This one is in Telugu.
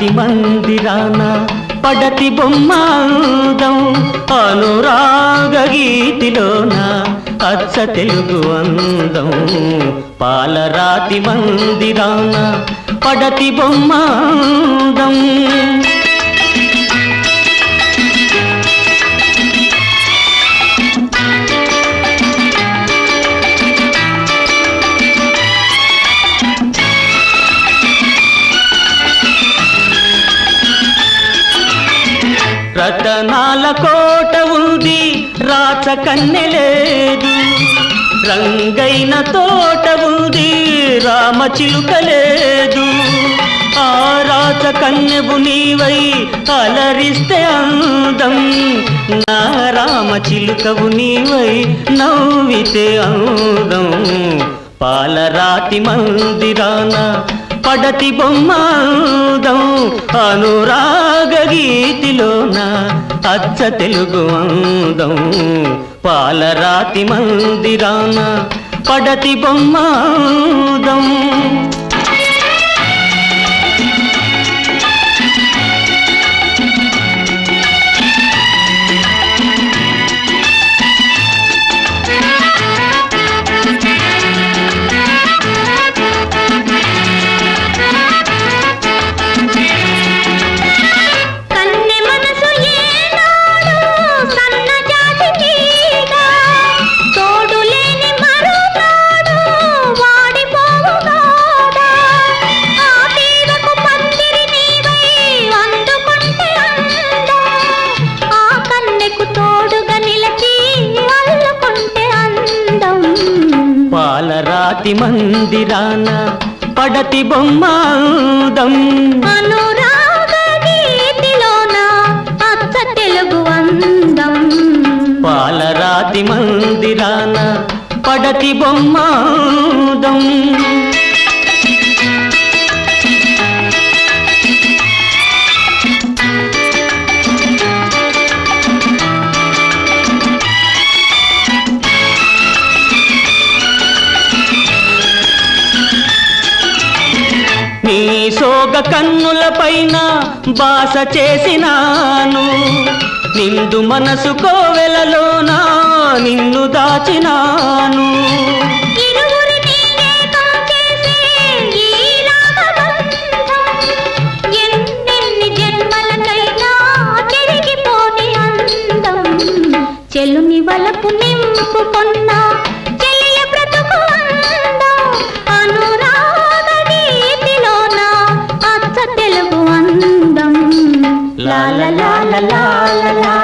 రాతి మందిరాన పడతి బొమ్మాందం అనురాగ గీతిలోన అచ్చ తెలుగు అందం పాలరాతి మందిరాన పడతి బొమ్మాందం రతనాల కోట ఉంది రాచ కన్నె లేదు రంగైన తోట ఉంది రామ చిలుక లేదు ఆ రాచ కన్నెవు నీవై అలరిస్తే అందం నా రామ చిలుకవు నీవై నవ్వితే అందం పాలరాతి మందిరాన పడతి బొమ్మాందం అనురాగ గీతిలోన అచ్చ తెలుగు అందం పాలరాతి మందిరాన పడతి బొమ్మాందం పాలరాతి మందిరాన పడతి బొమ్మాందం అనురాగ గీతిలోన అచ్చ తెలుగు అందం పాలరాతి మందిరాన పడతి బొమ్మాందం నీ సోగ కన్నుల పైన బాస చేసినాను నిండు మనసు కోవెలలోనా నిన్ను దాచినాను చెల్లుని వలపు నింపుకున్నా చెలియ బ్రతుకు అందం అనురాగ గీతిలోన అచ్చ తెలుగు అందం లా లా లా లా లా లా